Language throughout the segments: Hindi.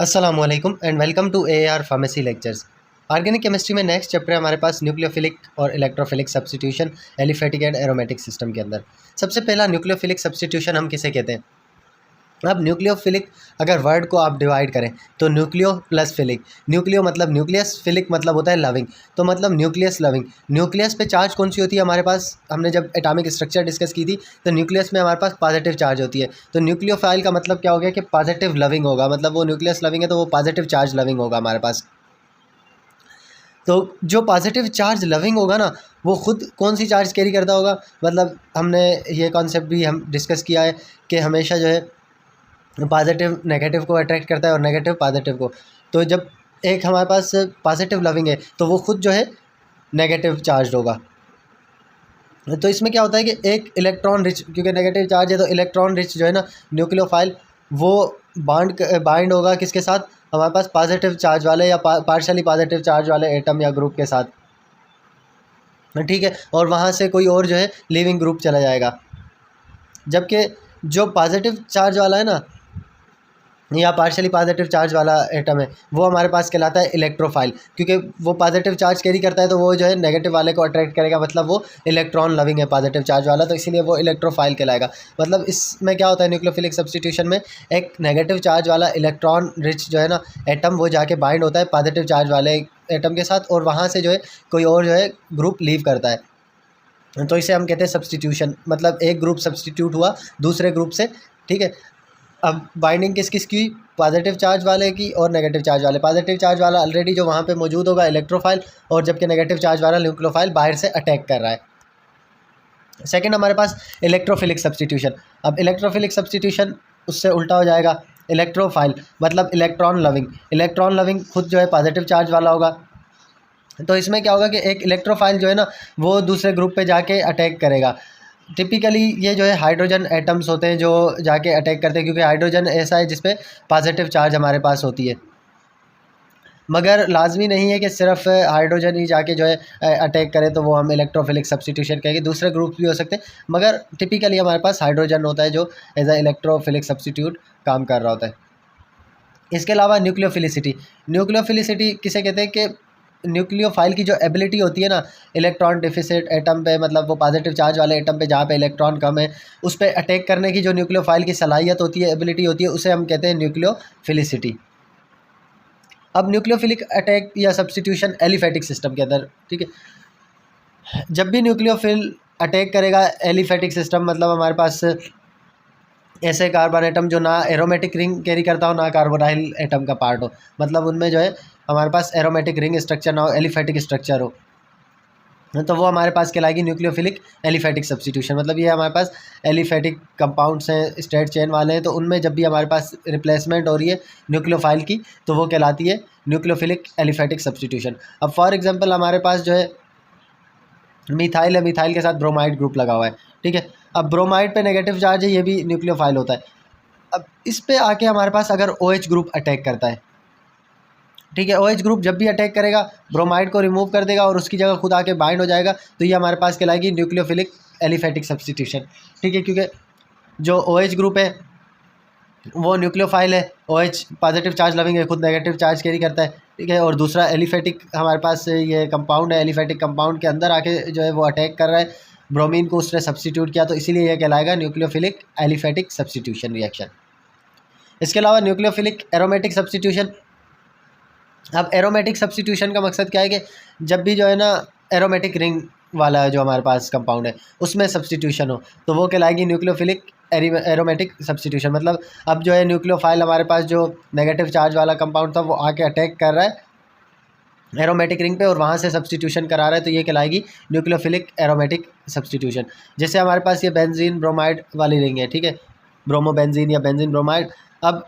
अस्सलामुअलैकुम and welcome to AAR pharmacy lectures. Organic chemistry में नेक्स्ट चैप्टर हमारे पास न्यूक्लियोफिलिक और electrophilic substitution aliphatic and aromatic system के अंदर सबसे पहला न्यूक्लियोफिलिक सब्स्टिट्यूशन हम किसे कहते हैं। अब न्यूक्लियोफिलिक अगर वर्ड को आप डिवाइड करें तो न्यूक्लियो प्लस फिलिक, न्यूक्लियो मतलब न्यूक्लियस, फिलिक मतलब होता है लविंग, तो मतलब न्यूक्लियस लविंग। न्यूक्लियस पे चार्ज कौन सी होती है हमारे पास, हमने जब एटॉमिक स्ट्रक्चर डिस्कस की थी तो न्यूक्लियस में हमारे पास पॉजिटिव चार्ज होती है। तो न्यूक्लियोफाइल का मतलब क्या हो गया कि पॉजिटिव लविंग होगा, मतलब वो न्यूक्लियस लविंग है तो वो पॉजिटिव चार्ज लविंग होगा हमारे पास। तो जो पॉजिटिव चार्ज लविंग होगा ना, वो खुद कौन सी चार्ज कैरी करता होगा, मतलब हमने ये कॉन्सेप्ट भी हम डिस्कस किया है कि हमेशा जो है पॉजिटिव नेगेटिव को अट्रैक्ट करता है और नेगेटिव पॉजिटिव को। तो जब एक हमारे पास पॉजिटिव लविंग है तो वो खुद जो है नेगेटिव चार्ज होगा। तो इसमें क्या होता है कि एक इलेक्ट्रॉन रिच, क्योंकि नेगेटिव चार्ज है तो इलेक्ट्रॉन रिच जो है ना न्यूक्लियोफाइल, वो बाइंड होगा किसके साथ, हमारे पास पॉजिटिव चार्ज वाले या पार्शली पॉजिटिव चार्ज वाले एटम या ग्रुप के साथ, ठीक है। और वहाँ से कोई और जो है लिविंग ग्रुप चला जाएगा। जबकि जो पॉजिटिव चार्ज वाला है ना या पार्शली पॉजिटिव चार्ज वाला एटम है वो हमारे पास कहलाता है इलेक्ट्रोफाइल, क्योंकि वो पॉजिटिव चार्ज कैरी करता है तो वो जो है नेगेटिव वाले को अट्रैक्ट करेगा, मतलब वो इलेक्ट्रॉन लविंग है पॉजिटिव चार्ज वाला, तो इसीलिए वो इलेक्ट्रोफाइल कहलाएगा। मतलब इसमें क्या होता है न्यूक्लियोफिलिक सब्स्टिट्यूशन में, एक नेगेटिव चार्ज वाला इलेक्ट्रॉन रिच जो है ना एटम, वो जाके बाइंड होता है पॉजिटिव चार्ज वाले एटम के साथ और वहाँ से जो है कोई और जो है ग्रुप लीव करता है। तो इसे हम कहते हैं सब्स्टिट्यूशन, मतलब एक ग्रुप सब्स्टिट्यूट हुआ दूसरे ग्रुप से, ठीक है। अब बाइंडिंग किस किस की, पॉजिटिव चार्ज वाले की और नेगेटिव चार्ज वाले। पॉजिटिव चार्ज वाला ऑलरेडी जो वहाँ पे मौजूद होगा इलेक्ट्रोफाइल, और जबकि नेगेटिव चार्ज वाला न्यूक्लियोफाइल बाहर से अटैक कर रहा है। सेकंड हमारे पास इलेक्ट्रोफिलिक सब्स्टिट्यूशन। अब इलेक्ट्रोफिलिक सब्स्टिट्यूशन उससे उल्टा हो जाएगा, इलेक्ट्रोफाइल मतलब इलेक्ट्रॉन लविंग। इलेक्ट्रॉन लविंग खुद जो है पॉजिटिव चार्ज वाला होगा। तो इसमें क्या होगा कि एक इलेक्ट्रोफाइल जो है ना वो दूसरे ग्रुप पे जाके अटैक करेगा। टिपिकली ये जो है हाइड्रोजन एटम्स होते हैं जो जाके अटैक करते हैं, क्योंकि हाइड्रोजन ऐसा है जिसपे पॉजिटिव चार्ज हमारे पास होती है। मगर लाजमी नहीं है कि सिर्फ हाइड्रोजन ही जाके जो है अटैक करे तो वो हम इलेक्ट्रोफिलिक सब्स्टिट्यूशन कहेंगे, दूसरे ग्रुप भी हो सकते हैं, मगर टिपिकली हमारे पास हाइड्रोजन होता है जो एज अ इलेक्ट्रोफिलिक सब्स्टिट्यूट काम कर रहा होता है। इसके अलावा न्यूक्लियोफिलिसिटी, न्यूक्लियोफिलिसिटी किसे कहते हैं कि न्यूक्लियोफाइल की जो एबिलिटी होती है ना, इलेक्ट्रॉन डिफिसिट एटम पे, मतलब वो पॉजिटिव चार्ज वाले एटम पे जहाँ पे इलेक्ट्रॉन कम है उस पर अटैक करने की जो न्यूक्लियोफाइल की सलाहियत होती है, एबिलिटी होती है, उसे हम कहते हैं न्यूक्लियोफिलिसिटी। अब न्यूक्लियोफिलिक अटैक या सब्स्टिट्यूशन एलिफेटिक सिस्टम के अंदर, ठीक है। जब भी न्यूक्लियोफिल अटैक करेगा एलिफेटिक सिस्टम, मतलब हमारे पास ऐसे कार्बन एटम जो ना एरोमेटिक रिंग कैरी करता हो ना कार्बोनाइल एटम का पार्ट हो, मतलब उनमें जो है हमारे पास एरोमेटिक रिंग स्ट्रक्चर ना हो, एलिफेटिक स्ट्रक्चर हो, तो वो हमारे पास कहलाएगी न्यूक्लियोफिलिक एलिफेटिक सब्स्टिट्यूशन। मतलब ये हमारे पास एलिफेटिक कंपाउंड्स हैं, स्ट्रेट चेन वाले हैं, तो उनमें जब भी हमारे पास रिप्लेसमेंट हो रही है न्यूक्लियोफाइल की तो वो कहलाती है न्यूक्लियोफिलिक एलिफेटिक सब्स्टिट्यूशन। अब फॉर एग्जांपल हमारे पास जो है मिथाइल है, मिथाइल के साथ ब्रोमाइड ग्रुप लगा हुआ है, ठीक है। अब ब्रोमाइड पे नेगेटिव चार्ज है, ये भी न्यूक्लियोफाइल होता है। अब इस पे आके हमारे पास अगर OH ग्रुप अटैक करता है, ठीक है, OH ग्रुप जब भी अटैक करेगा ब्रोमाइड को रिमूव कर देगा और उसकी जगह खुद आके बाइंड हो जाएगा, तो ये हमारे पास कहलाएगी न्यूक्लियोफिलिक एलिफेटिक सब्स्टिट्यूशन, ठीक है। क्योंकि जो OH ग्रुप है वो न्यूक्लियोफाइल है, OH पॉजिटिव चार्ज लविंग है, खुद नेगेटिव चार्ज कैरी करता है, ठीक है। और दूसरा एलिफेटिक हमारे पास ये कंपाउंड है, एलिफेटिक कंपाउंड के अंदर आके जो है वो अटैक कर रहा है, ब्रोमीन को उसने सब्स्टिट्यूट किया, तो इसीलिए यह कहलाएगा न्यूक्लियोफिलिक एलिफेटिक सब्स्टिट्यूशन रिएक्शन। इसके अलावा न्यूक्लियोफिलिक एरोमेटिक सब्स्टिट्यूशन। अब एरोमेटिक सब्स्टिट्यूशन का मकसद क्या है कि जब भी जो है ना एरोमेटिक रिंग वाला जो हमारे पास कंपाउंड है उसमें सब्स्टिट्यूशन हो तो वो कहलाएगी न्यूक्लियोफिलिक एरोमेटिक सब्स्टिट्यूशन। मतलब अब जो है न्यूक्लियोफाइल हमारे पास जो नेगेटिव चार्ज वाला कंपाउंड था वो आके अटैक कर रहा है एरोमेटिक रिंग पे और वहाँ से सब्स्टिट्यूशन करा रहा है, तो ये कहलाएगी न्यूक्लियोफिलिक एरोमेटिक सब्स्टिट्यूशन। जैसे हमारे पास ये बेंजीन ब्रोमाइड वाली रिंग है, ठीक है, ब्रोमोबेंजीन या बेंजीन ब्रोमाइड। अब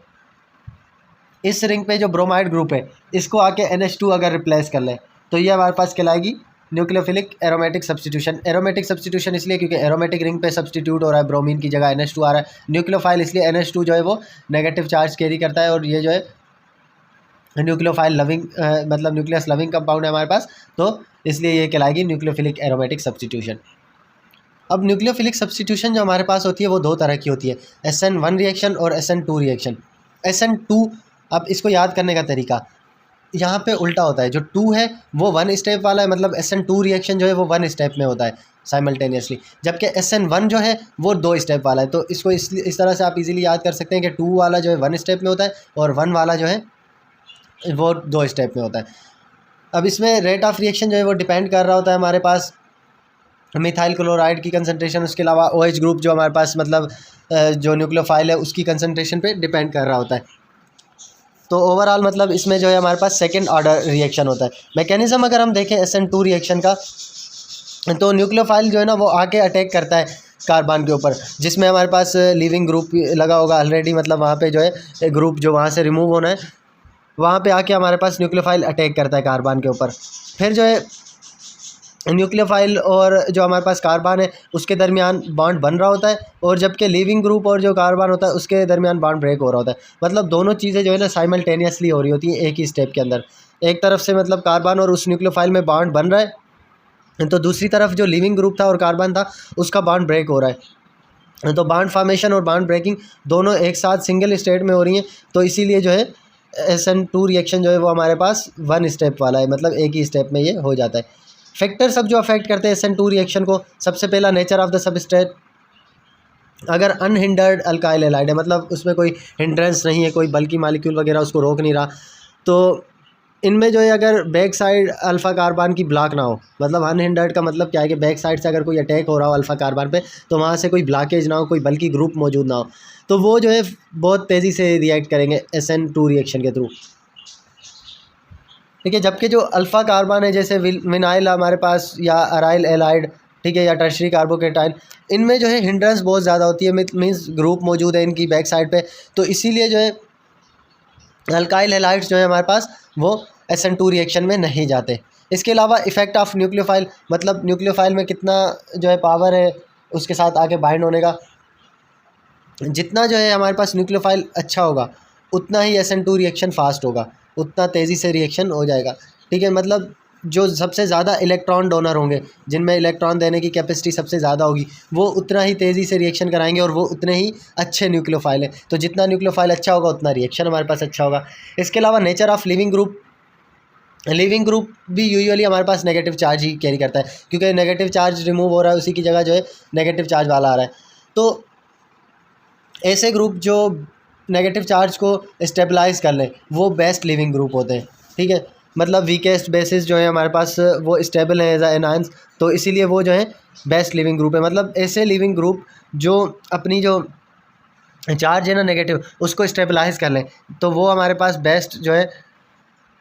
इस रिंग पे जो ब्रोमाइड ग्रुप है इसको आके NH2 अगर रिप्लेस कर ले तो ये हमारे पास कहलाएगी nucleophilic aromatic substitution. Aromatic substitution इसलिए क्योंकि एरोमेटिक रिंग पे सब्स्टिट्यूट हो रहा है, ब्रोमीन की जगह NH2 आ रहा है। न्यूक्लियोफाइल इसलिए NH2 जो है वो नेगेटिव चार्ज कैरी करता है और ये जो है न्यूक्लियोफाइल लविंग मतलब न्यूक्लियस लविंग कंपाउंड है हमारे पास, तो इसलिए ये कहलाएगी न्यूक्लियोफिलिक एरोमेटिक सब्स्टिट्यूशन। अब न्यूक्लियोफिलिक सब्स्टिट्यूशन जो हमारे पास होती है वो दो तरह की होती है, SN1 रिएक्शन और SN2 रिएक्शन। SN2 अब इसको याद करने का तरीका यहाँ पे उल्टा होता है, जो 2 है वो 1 स्टेप वाला है, मतलब SN2 रिएक्शन जो है वो 1 स्टेप में होता है साइमल्टेनियसली, जबकि SN1 जो है वो 2 स्टेप वाला है। तो इसको इस तरह से आप इजीली याद कर सकते हैं कि 2 वाला जो है 1 स्टेप में होता है और 1 वाला जो है वो 2 स्टेप में होता है। अब इसमें रेट ऑफ रिएक्शन जो है वो डिपेंड कर रहा होता है हमारे पास मिथाइल क्लोराइड की कंसनट्रेशन, उसके अलावा OH ग्रुप जो हमारे पास मतलब जो न्यूक्लियोफाइल है उसकी कंसनट्रेशन पे डिपेंड कर रहा होता है। तो ओवरऑल मतलब इसमें जो है हमारे पास सेकंड ऑर्डर रिएक्शन होता है। मैकेनिज़्म अगर हम देखें SN2 रिएक्शन का, तो न्यूक्लियोफाइल जो है ना वो आके अटैक करता है कार्बन के ऊपर, जिसमें हमारे पास लीविंग ग्रुप लगा होगा ऑलरेडी, मतलब वहाँ पे जो है ग्रुप जो वहाँ से रिमूव होना है वहाँ पे आके हमारे पास न्यूक्लियोफाइल अटैक करता है कार्बन के ऊपर। फिर जो है न्यूक्लियोफाइल और जो हमारे पास कार्बन है उसके दरमियान बॉन्ड बन रहा होता है, और जबकि लीविंग ग्रुप और जो कार्बन होता है उसके दरमियान बॉन्ड ब्रेक हो रहा होता है। मतलब दोनों चीज़ें जो है ना साइमल्टेनियसली हो रही होती हैं एक ही स्टेप के अंदर। एक तरफ से मतलब कार्बन और उस न्यूक्लियोफाइल में बॉन्ड बन रहा है, तो दूसरी तरफ जो लिविंग ग्रुप था और कार्बन था उसका बॉन्ड ब्रेक हो रहा है। तो बॉन्ड फॉर्मेशन और बॉन्ड ब्रेकिंग दोनों एक साथ सिंगल स्टेट में हो रही हैं, तो इसीलिए जो है SN2 रिएक्शन जो है वो हमारे पास 1 स्टेप वाला है, मतलब एक ही स्टेप में ये हो जाता है। फैक्टर सब जो अफेक्ट करते हैं SN2 रिएक्शन को, सबसे पहला नेचर ऑफ द सबस्ट्रेट। अगर अनहिंडर्ड अल्काइल हैलाइड है, मतलब उसमें कोई हिंड्रेंस नहीं है, कोई बल्कि मालिक्यूल वगैरह उसको रोक नहीं रहा, तो इनमें जो है अगर बैक साइड अल्फ़ा कार्बन की ब्लॉक ना हो, मतलब अनहिंडर्ड का मतलब क्या है कि बैक साइड से अगर कोई अटैक हो रहा हो अल्फ़ा कार्बन पे, तो वहाँ से कोई ब्लॉकेज ना हो, कोई बल्कि ग्रुप मौजूद ना हो, तो वो जो है बहुत तेज़ी से रिएक्ट करेंगे SN2 रिएक्शन के थ्रू। ठीक है, जबकि जो अल्फ़ा कार्बन है जैसे विनाइल हमारे पास या अराइल एलाइड, ठीक है, या टर्शरी कार्बोकेटाइन, इनमें जो है हिंड्रेंस बहुत ज़्यादा होती है, मीन्स ग्रुप मौजूद है इनकी बैक साइड पे, तो इसीलिए जो है अल्काइल हैलाइड्स जो है हमारे पास वो SN2 रिएक्शन में नहीं जाते। इसके अलावा इफ़ेक्ट ऑफ न्यूक्लियोफाइल, मतलब न्यूक्लियोफाइल में कितना जो है पावर है उसके साथ आके बाइंड होने का, जितना जो है हमारे पास न्यूक्लियोफाइल अच्छा होगा उतना ही SN2 रिएक्शन फास्ट होगा, उतना तेज़ी से रिएक्शन हो जाएगा। ठीक है, मतलब जो सबसे ज़्यादा इलेक्ट्रॉन डोनर होंगे, जिनमें इलेक्ट्रॉन देने की कैपेसिटी सबसे ज़्यादा होगी, वो उतना ही तेज़ी से रिएक्शन कराएंगे और वो उतने ही अच्छे न्यूक्लियोफाइल हैं। तो जितना न्यूक्लियोफाइल अच्छा होगा उतना रिएक्शन हमारे पास अच्छा होगा। इसके अलावा nature of leaving group, leaving group भी यूजुअली हमारे पास नेगेटिव चार्ज ही कैरी करता है, क्योंकि नेगेटिव चार्ज रिमूव हो रहा है, उसी की जगह जो है नेगेटिव चार्ज वाला आ रहा है। तो ऐसे ग्रुप जो नेगेटिव चार्ज को स्टेबलाइज कर लें वो बेस्ट लिविंग ग्रुप होते हैं। ठीक है, मतलब वीकेस्ट बेसिस जो है हमारे पास वो स्टेबल है एज एनायंस, तो इसीलिए वो जो है बेस्ट लिविंग ग्रुप है। मतलब ऐसे लिविंग ग्रुप जो अपनी जो चार्ज है ना नेगेटिव उसको स्टेबलाइज कर लें, तो वो हमारे पास बेस्ट जो है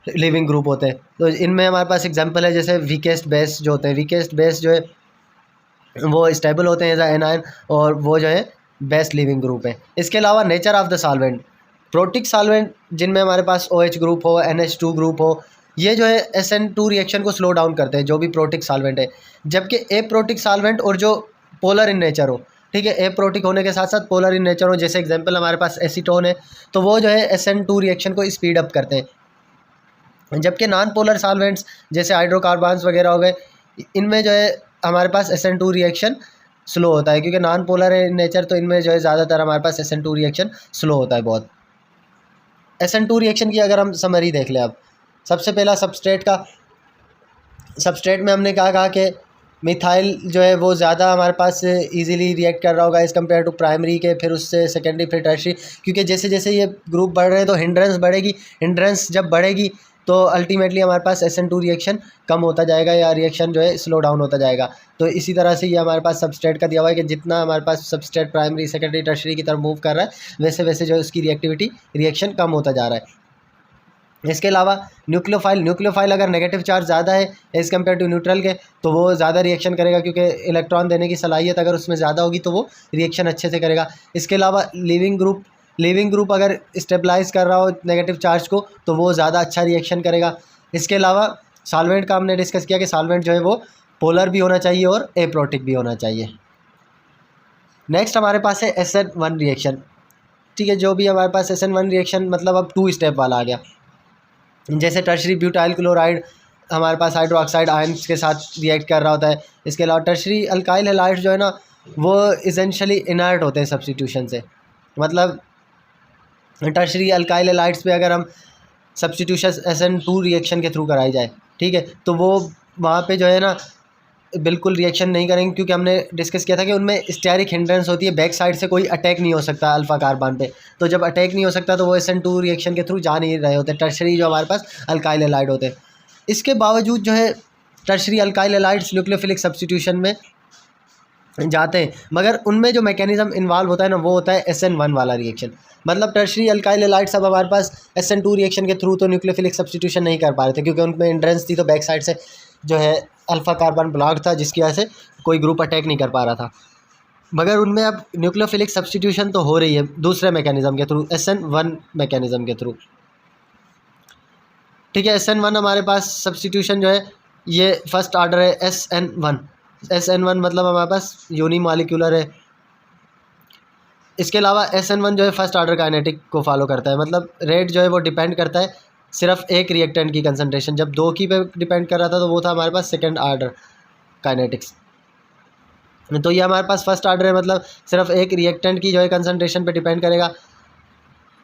लिविंग ग्रुप होते हैं। तो इनमें हमारे पास एग्जांपल है जैसे वीकेस्ट बेस जो होते हैं, वीकेस्ट बेस जो है वो स्टेबल होते हैं एज एनायन, और वो जो है बेस्ट लिविंग ग्रुप है। इसके अलावा nature of the solvent, protic solvent जिनमें हमारे पास OH ग्रुप हो, NH2 ग्रुप हो, ये जो है SN2 रिएक्शन को स्लो डाउन करते हैं, जो भी प्रोटिक सॉल्वेंट है। जबकि एप्रोटिक सॉल्वेंट और जो पोलर इन नेचर हो, ठीक है, एप्रोटिक होने के साथ साथ पोलर इन नेचर हो, जैसे एग्जांपल हमारे पास एसीटोन है, तो वो जो है SN2 रिएक्शन को स्पीड अप करते हैं। जबकि नॉन पोलर सॉल्वेंट्स जैसे हाइड्रोकार्बन्स वगैरह हो गए, इनमें जो है हमारे पास SN2 रिएक्शन स्लो होता है, क्योंकि नॉन पोलर है नेचर, तो इनमें जो है ज़्यादातर हमारे पास SN2 रिएक्शन स्लो होता है बहुत। SN2 रिएक्शन की अगर हम समरी देख लें, अब सबसे पहला सबस्ट्रेट का, सबस्ट्रेट में हमने कहा कि मिथाइल जो है वो ज़्यादा हमारे पास इजीली रिएक्ट कर रहा होगा एज़ कम्पेयर टू प्राइमरी के, फिर उससे सेकेंडरी, फिर टर्शरी, क्योंकि जैसे जैसे ये ग्रुप बढ़ रहे हैं तो हिंड्रेंस बढ़ेगी, हिंड्रेंस जब बढ़ेगी तो अल्टीमेटली हमारे पास SN2 रिएक्शन कम होता जाएगा या रिएक्शन जो है स्लो डाउन होता जाएगा। तो इसी तरह से ये हमारे पास सबस्ट्रेट का दिया हुआ है कि जितना हमारे पास सबस्ट्रेट प्राइमरी, सेकेंडरी, टर्शरी की तरफ मूव कर रहा है वैसे वैसे जो है उसकी रिएक्टिविटी, रिएक्शन कम होता जा रहा है। इसके अलावा न्यूक्लियोफाइल अगर नेगेटिव चार्ज ज़्यादा है एज़ कम्पेयर टू न्यूट्रल के, तो वो ज़्यादा रिएक्शन करेगा, क्योंकि इलेक्ट्रॉन देने की सलाहियत अगर उसमें ज़्यादा होगी तो वो रिएक्शन अच्छे से करेगा। इसके अलावा लिविंग ग्रुप अगर स्टेबलाइज कर रहा हो नेगेटिव चार्ज को, तो वो ज़्यादा अच्छा रिएक्शन करेगा। इसके अलावा सॉल्वेंट का हमने डिस्कस किया कि सॉल्वेंट जो है वो पोलर भी होना चाहिए और एप्रोटिक भी होना चाहिए। नेक्स्ट हमारे पास है SN1 रिएक्शन। ठीक है, जो भी हमारे पास SN1 रिएक्शन मतलब अब 2 स्टेप वाला आ गया। जैसे टर्शरी ब्यूटाइल क्लोराइड हमारे पास हाइड्रोक्साइड आयन्स के साथ रिएक्ट कर रहा होता है। इसके अलावा टर्शरी अल्काइल हैलाइड्स जो है ना वो इसेंशियली इनर्ट होते हैं सब्स्टिट्यूशन से, मतलब टर्शरी अल्काइल हैलाइड्स पे अगर हम सब्स्टिट्यूशन SN2 रिएक्शन के थ्रू कराई जाए, ठीक है, तो वो वहाँ पे जो है ना बिल्कुल रिएक्शन नहीं करेंगे, क्योंकि हमने डिस्कस किया था कि उनमें स्टेरिक हिंड्रेंस होती है, बैक साइड से कोई अटैक नहीं हो सकता अल्फा कार्बन पे। तो जब अटैक नहीं हो सकता तो वो SN2 रिएक्शन के थ्रू जा नहीं रहे होते टर्शरी जो हमारे पास अल्काइल हैलाइड होते हैं। इसके बावजूद जो है tertiary alkyl halides nucleophilic substitution में जाते हैं, मगर उनमें जो मैकेनिज्म इन्वॉल्व होता है ना वो होता है SN1 वाला रिएक्शन। मतलब टर्शरी अल्काइल हैलाइड्स अब हमारे पास SN2 रिएक्शन के थ्रू तो न्यूक्लियोफिलिक सब्स्टिट्यूशन नहीं कर पा रहे थे, क्योंकि उनमें हिंड्रेंस थी, तो बैक साइड से जो है अल्फा कार्बन ब्लॉक था, जिसकी वजह से कोई ग्रुप अटैक नहीं कर पा रहा था। मगर उनमें अब न्यूक्लियोफिलिक सब्स्टिट्यूशन तो हो रही है दूसरे मैकेनिज्म के थ्रू, SN1 मैकेनिज्म के थ्रू, ठीक है। SN1 हमारे पास सब्स्टिट्यूशन जो है ये फर्स्ट ऑर्डर है SN1 मतलब हमारे पास यूनिमॉलिक्यूलर है। इसके अलावा SN1 जो है फर्स्ट ऑर्डर काइनेटिक को फॉलो करता है, मतलब रेट जो है वो डिपेंड करता है सिर्फ एक रिएक्टेंट की कंसंट्रेशन। जब 2 की पे डिपेंड कर रहा था तो वो था हमारे पास सेकंड ऑर्डर काइनेटिक्स। तो ये हमारे पास फर्स्ट ऑर्डर है, मतलब सिर्फ एक रिएक्टेंट की जो है कंसंट्रेशन पे डिपेंड करेगा।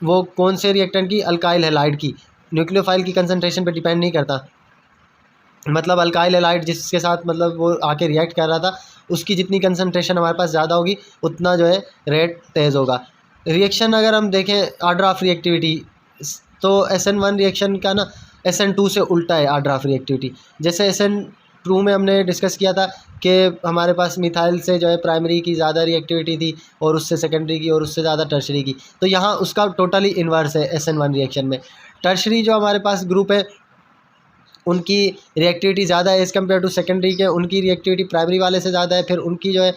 वो कौन से रिएक्टेंट की? अल्काइल हैलाइड की। न्यूक्लियोफाइल की कंसंट्रेशन पे डिपेंड नहीं करता, मतलब अल्काइल हैलाइड जिसके साथ मतलब वो आके रिएक्ट कर रहा था उसकी जितनी कंसंट्रेशन हमारे पास ज़्यादा होगी उतना जो है रेट तेज़ होगा। रिएक्शन अगर हम देखें ऑर्डर ऑफ रिएक्टिविटी, तो SN1 रिएक्शन का ना SN2 से उल्टा है ऑर्डर ऑफ रिएक्टिविटी। जैसे SN2 में हमने डिस्कस किया था कि हमारे पास मिथाइल से जो है प्राइमरी की ज़्यादा रिएक्टिविटी थी और उससे सेकेंडरी की और उससे ज़्यादा टर्शरी की, तो यहाँ उसका टोटली इन्वर्स है SN1 रिएक्शन में। टर्शरी जो हमारे पास ग्रुप है उनकी रिएक्टिविटी ज़्यादा है एज़ कम्पेयर टू सेकेंडरी के, उनकी रिएक्टिविटी प्राइमरी वाले से ज़्यादा है, फिर उनकी जो है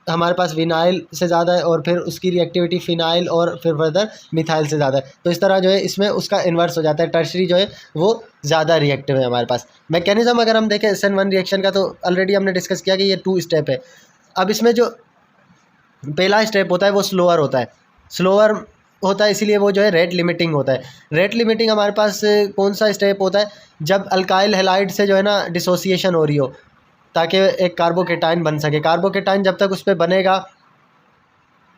हमारे पास विनाइल से ज़्यादा है और फिर उसकी रिएक्टिविटी फिनाइल और फिर फर्दर मिथाइल से ज़्यादा है। तो इस तरह जो है इसमें उसका इन्वर्स हो जाता है, टर्शरी जो है वो ज़्यादा रिएक्टिव है हमारे पास। मैकेनिज्म अगर हम देखें SN1 रिएक्शन का तो ऑलरेडी हमने डिस्कस किया कि ये 2 स्टेप है। अब इसमें जो पहला स्टेप होता है वो स्लोअर होता है, स्लोअर होता है इसीलिए वो जो है रेट लिमिटिंग होता है। रेट लिमिटिंग हमारे पास कौन सा स्टेप होता है? जब अल्काइल हैलाइड से जो है ना डिसोसिएशन हो रही हो ताकि एक कार्बोकेटाइन बन सके। कार्बोकेटाइन जब तक उस पर बनेगा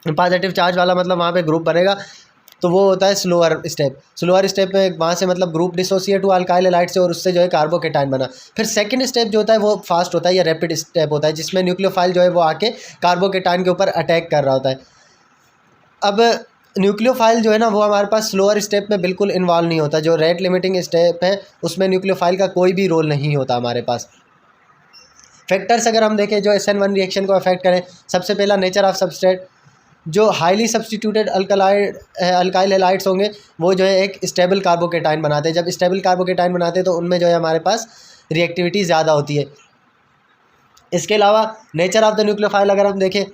पॉजिटिव चार्ज वाला, मतलब वहाँ पे ग्रुप बनेगा, तो वो होता है स्लोअर स्टेप। स्लोअर स्टेप में वहाँ से मतलब ग्रुप डिसोसिएट हुआ अल्काइल हैलाइड से और उससे जो है कार्बोकेटाइन बना। फिर सेकंड स्टेप जो होता है वो फास्ट होता है या रैपिड स्टेप होता है, जिसमें न्यूक्लियोफाइल जो है वो आके कार्बोकेटाइन के ऊपर अटैक कर रहा होता है। अब न्यूक्लियोफाइल जो है ना वो हमारे पास स्लोअर स्टेप में बिल्कुल इन्वॉल्व नहीं होता। जो रेट लिमिटिंग स्टेप है उसमें न्यूक्लियोफाइल का कोई भी रोल नहीं होता हमारे पास। फैक्टर्स अगर हम देखें जो SN1 रिएक्शन को अफेक्ट करें, सबसे पहला नेचर ऑफ सबस्ट्रेट। जो हाईली सब्स्टिट्यूटेड अल्काइल हैलाइड्स होंगे वो जो है एक स्टेबल कार्बोकेटाइन बनाते हैं। जब स्टेबल कार्बोकेटाइन बनाते हैं तो उनमें जो है हमारे पास रिएक्टिविटी ज़्यादा होती है। इसके अलावा नेचर ऑफ द न्यूक्लियोफाइल अगर हम देखें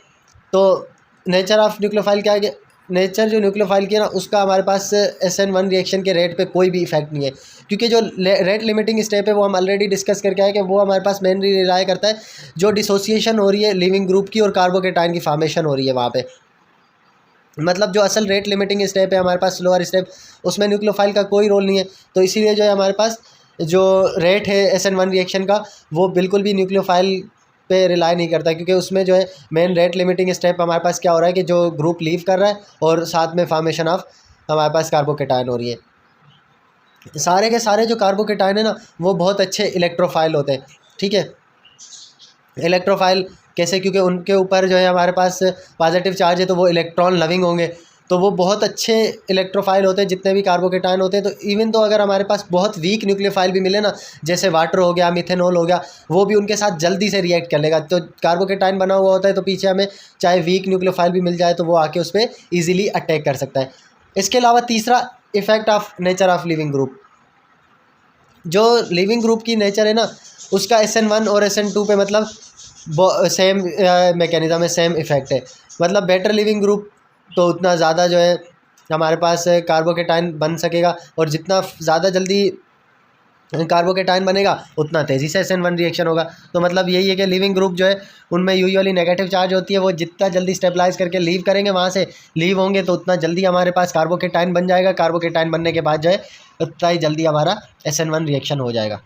तो नेचर ऑफ न्यूक्लियोफाइल क्या है? नेचर जो न्यूक्लियोफाइल की है ना उसका हमारे पास SN1 रिएक्शन के रेट पे कोई भी इफेक्ट नहीं है, क्योंकि जो रेट लिमिटिंग स्टेप है वो हम ऑलरेडी डिस्कस करके आए कि वो हमारे पास मेनली रिलाय करता है जो डिसोसिएशन हो रही है लिविंग ग्रुप की और कार्बोकेटाइन की फॉर्मेशन हो रही है वहाँ पे। मतलब जो असल रेट लिमिटिंग स्टेप है हमारे पास स्लोअर स्टेप, उसमें न्यूक्लियोफाइल का कोई रोल नहीं है। तो इसीलिए जो है हमारे पास जो रेट है SN1 रिएक्शन का वो बिल्कुल भी न्यूक्लियोफाइल पे रिलाई नहीं करता, क्योंकि उसमें जो है मेन रेट लिमिटिंग स्टेप हमारे पास क्या हो रहा है कि जो ग्रुप लीव कर रहा है और साथ में फॉर्मेशन ऑफ हमारे पास कार्बोकेटाइन हो रही है। सारे के सारे जो कार्बोकेटाइन है ना वो बहुत अच्छे इलेक्ट्रोफाइल होते हैं, ठीक है। इलेक्ट्रोफाइल कैसे? क्योंकि उनके ऊपर जो है हमारे पास पॉजिटिव चार्ज है तो वो इलेक्ट्रॉन लविंग होंगे, तो वो बहुत अच्छे इलेक्ट्रोफाइल होते हैं जितने भी कार्बोकेटाइन होते हैं। तो इवन तो अगर हमारे पास बहुत वीक न्यूक्लियोफाइल भी मिले ना, जैसे वाटर हो गया, मिथेनॉल हो गया, वो भी उनके साथ जल्दी से रिएक्ट कर लेगा। तो कार्बोकेटाइन बना हुआ होता है तो पीछे हमें चाहे वीक न्यूक्लियोफाइल भी मिल जाए तो वो आके उस पर ईजिली अटैक कर सकता है। इसके अलावा तीसरा effect of nature of leaving group. जो लिविंग ग्रुप की नेचर है ना उसका SN1 और SN2 पे मतलब सेम मैकेनिज्म है, सेम इफेक्ट है। मतलब बेटर लिविंग ग्रुप तो उतना ज़्यादा जो है हमारे पास कार्बोकेटाइन बन सकेगा, और जितना ज़्यादा जल्दी कार्बोकेटाइन बनेगा उतना तेज़ी से SN1 रिएक्शन होगा। तो मतलब यही है कि लिविंग ग्रुप जो है उनमें यूजुअली नेगेटिव चार्ज होती है, वो जितना जल्दी स्टेबलाइज करके लीव करेंगे, वहाँ से लीव होंगे तो उतना जल्दी हमारे पास कार्बोकेटाइन बन जाएगा। कार्बोकेटाइन बनने के बाद जो है उतना ही जल्दी हमारा SN1 रिएक्शन हो जाएगा।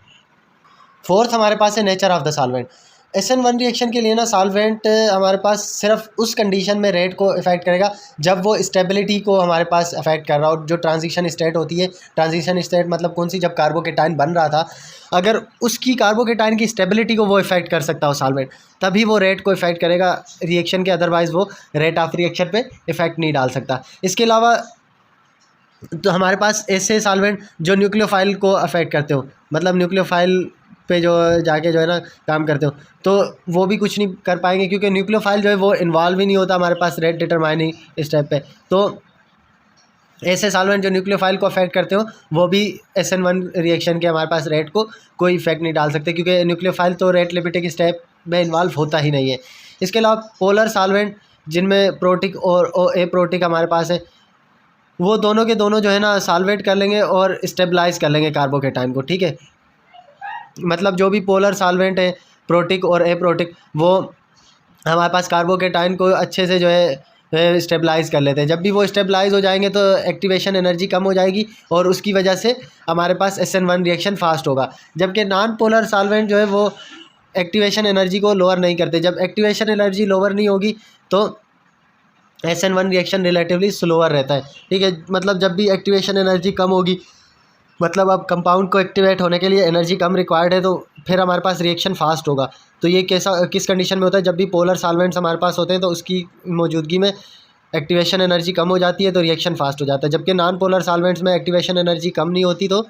फोर्थ हमारे पास है nature of the solvent. SN1 reaction के लिए ना सॉल्वेंट हमारे पास सिर्फ उस कंडीशन में रेट को इफ़ेक्ट करेगा जब वो स्टेबिलिटी को हमारे पास अफेक्ट कर रहा हो। जो ट्रांजिशन स्टेट होती है, ट्रांजिशन स्टेट मतलब कौन सी, जब कार्बोकेटाइन बन रहा था, अगर उसकी कार्बोकेटाइन की स्टेबिलिटी को वो इफ़ेक्ट कर सकता हो सॉल्वेंट, तभी वो रेट को इफ़ेक्ट करेगा रिएक्शन के, अदरवाइज़ वो रेट ऑफ रिएक्शन पे इफ़ेक्ट नहीं डाल सकता। इसके अलावा तो हमारे पास ऐसे सॉल्वेंट जो न्यूक्लियोफाइल को अफेक्ट करते हो, मतलब न्यूक्लियोफाइल पे जो जाके जो है ना काम करते हो, तो वो भी कुछ नहीं कर पाएंगे, क्योंकि न्यूक्लियोफाइल जो है वो इन्वॉल्व ही नहीं होता हमारे पास रेट डिटरमाइनिंग स्टेप पे। तो ऐसे सॉल्वेंट जो न्यूक्लियोफाइल को अफेक्ट करते हो वो भी SN1 रिएक्शन के हमारे पास रेट को कोई इफेक्ट नहीं डाल सकते, क्योंकि न्यूक्लियोफाइल तो रेट लिमिटिंग स्टेप में इन्वॉल्व होता ही नहीं है। इसके अलावा पोलर सॉल्वेंट जिनमें प्रोटिक और एप्रोटिक हमारे पास है, वो दोनों के दोनों जो है ना सॉल्वेट कर लेंगे और स्टेबलाइज कर लेंगे कार्बोकेटाइन को, ठीक है। मतलब जो भी पोलर सॉल्वेंट है, प्रोटिक और एप्रोटिक, वो हमारे पास कार्बोकेटाइन को अच्छे से जो है स्टेबलाइज़ कर लेते हैं। जब भी वो स्टेबलाइज हो जाएंगे तो एक्टिवेशन एनर्जी कम हो जाएगी और उसकी वजह से हमारे पास SN1 रिएक्शन फास्ट होगा। जबकि नॉन पोलर सॉल्वेंट जो है वो एक्टिवेशन एनर्जी को लोअर नहीं करते। जब एक्टिवेशन एनर्जी लोअर नहीं होगी तो SN1 रिएक्शन रिलेटिवली स्लोअर रहता है, ठीक है। मतलब जब भी एक्टिवेशन एनर्जी कम होगी, मतलब अब कंपाउंड को एक्टिवेट होने के लिए एनर्जी कम रिक्वायर्ड है, तो फिर हमारे पास रिएक्शन फास्ट होगा। तो ये किस कंडीशन में होता है, जब भी पोलर सॉल्वेंट्स हमारे पास होते हैं तो उसकी मौजूदगी में एक्टिवेशन एनर्जी कम हो जाती है तो रिएक्शन फास्ट हो जाता है। जबकि नॉन पोलर सॉल्वेंट्स में एक्टिवेशन एनर्जी कम नहीं होती तो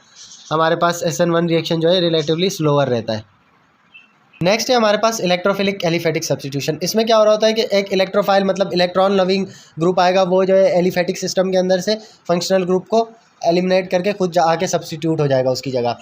हमारे पास SN1 रिएक्शन जो है रिलेटिवली स्लोअर रहता है। नेक्स्ट है हमारे पास इलेक्ट्रोफिलिक एलिफेटिक सब्स्टिट्यूशन। इसमें क्या हो रहा होता है कि एक इलेक्ट्रोफाइल मतलब इलेक्ट्रॉन लविंग ग्रुप आएगा, वो जो है एलिफेटिक सिस्टम के अंदर से फंक्शनल ग्रुप को एलिमिनेट करके खुद आके सब्स्टिट्यूट हो जाएगा उसकी जगह।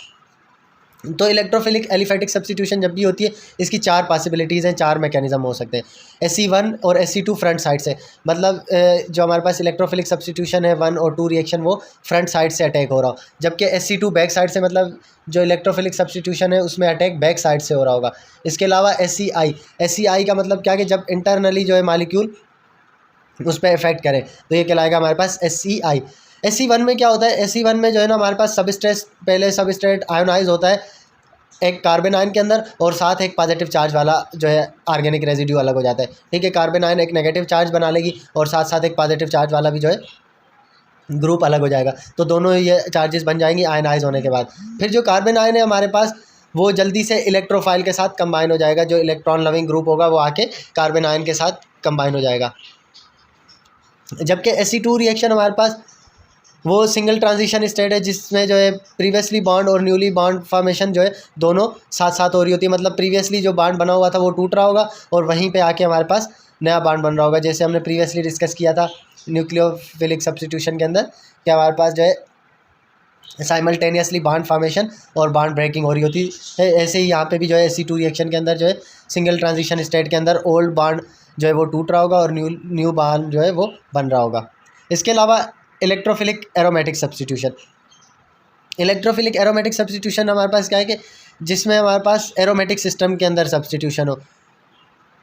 तो इलेक्ट्रोफिलिक एलिफेटिक सब्स्टिट्यूशन जब भी होती है, इसकी 4 पॉसिबिलिटीज़ हैं, 4 मैकेनिज्म हो सकते हैं। SE1 और SE2 फ्रंट साइड से, मतलब जो हमारे पास इलेक्ट्रोफिलिक सब्स्टिट्यूशन है 1 और 2 रिएक्शन वो फ्रंट साइड से अटैक हो रहा हो, जबकि SE2 बैक साइड से, मतलब जो इलेक्ट्रोफिलिक सब्स्टिट्यूशन है उसमें अटैक बैक साइड से हो रहा होगा। इसके अलावा SEI का मतलब क्या है कि जब इंटरनली जो है मॉलिक्यूल उस पर इफेक्ट करे तो ये कहलाएगा हमारे पास SEI। SE1 में क्या होता है, SE1 में जो है ना हमारे पास पहले सबस्ट्रेट आयोनाइज होता है एक कार्बन आयन के अंदर, और साथ एक पॉजिटिव चार्ज वाला जो है ऑर्गेनिक रेजिड्यू अलग हो जाता है, ठीक है। कार्बन आयन एक नेगेटिव चार्ज बना लेगी और साथ साथ एक पॉजिटिव चार्ज वाला भी जो है ग्रुप अलग हो जाएगा, तो दोनों ये चार्जेस बन जाएंगी आयनाइज होने के बाद। फिर जो कार्बन आयन है हमारे पास वो जल्दी से इलेक्ट्रोफाइल के साथ कंबाइन हो जाएगा, जो इलेक्ट्रॉन लविंग ग्रुप होगा वो आके कार्बन आयन के साथ कंबाइन हो जाएगा। जबकि SE2 रिएक्शन हमारे पास वो सिंगल ट्रांजिशन स्टेट है, जिसमें जो है प्रीवियसली बॉन्ड और न्यूली बॉन्ड फॉर्मेशन जो है दोनों साथ साथ हो रही होती है। मतलब प्रीवियसली जो बॉन्ड बना हुआ था वो टूट रहा होगा और वहीं पे आके हमारे पास नया बॉन्ड बन रहा होगा, जैसे हमने प्रीवियसली डिस्कस किया था न्यूक्लियोफिलिक सब्स्टिट्यूशन के अंदर कि हमारे पास जो है साइमल्टेनियसली बॉन्ड फॉर्मेशन और बॉन्ड ब्रेकिंग हो रही होती है। ऐसे ही यहाँ पे भी जो है SE2 रिएक्शन के अंदर जो है सिंगल ट्रांजिशन स्टेट के अंदर ओल्ड बॉन्ड जो है वो टूट रहा होगा और न्यू बॉन्ड जो है वो बन रहा होगा। इसके अलावा electrophilic aromatic substitution. Electrophilic aromatic substitution हमारे पास क्या है कि जिसमें हमारे पास एरोमेटिक सिस्टम के अंदर सब्स्टिट्यूशन हो।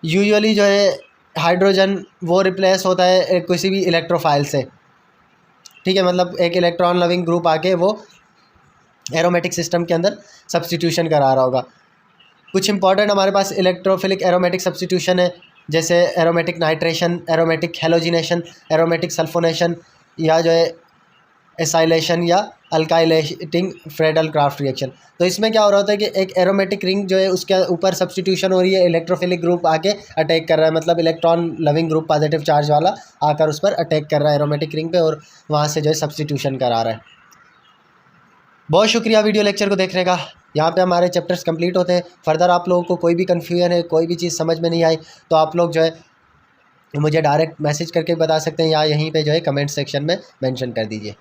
यूजुअली जो है हाइड्रोजन वो रिप्लेस होता है किसी भी इलेक्ट्रोफाइल से, ठीक है। मतलब एक इलेक्ट्रॉन लविंग ग्रुप आके वो एरोमेटिक सिस्टम के अंदर सब्स्टिट्यूशन करा रहा होगा। कुछ इंपॉर्टेंट हमारे पास इलेक्ट्रोफिलिक एरोमेटिक सब्स्टिट्यूशन है, जैसे aromatic nitration, aromatic halogenation, aromatic sulphonation, या जो है एसाइलेशन या अल्काइलेटिंग फ्रेडल क्राफ्ट रिएक्शन। तो इसमें क्या हो रहा होता है कि एक एरोमेटिक रिंग जो है उसके ऊपर सब्स्टिट्यूशन हो रही है, इलेक्ट्रोफिलिक ग्रुप आके अटैक कर रहा है, मतलब electron loving group positive charge वाला आकर उस पर अटैक कर रहा है एरोमेटिक रिंग पे और वहाँ से जो है सब्स्टिट्यूशन करा रहा है। बहुत शुक्रिया वीडियो लेक्चर को देखने का। यहाँ पे हमारे चैप्टर्स कंप्लीट होते हैं। फर्दर आप लोगों को कोई भी कन्फ्यूजन है, कोई भी चीज़ समझ में नहीं आई तो आप लोग जो है मुझे डायरेक्ट मैसेज करके बता सकते हैं या यहीं पे जो है कमेंट सेक्शन में मेंशन कर दीजिए।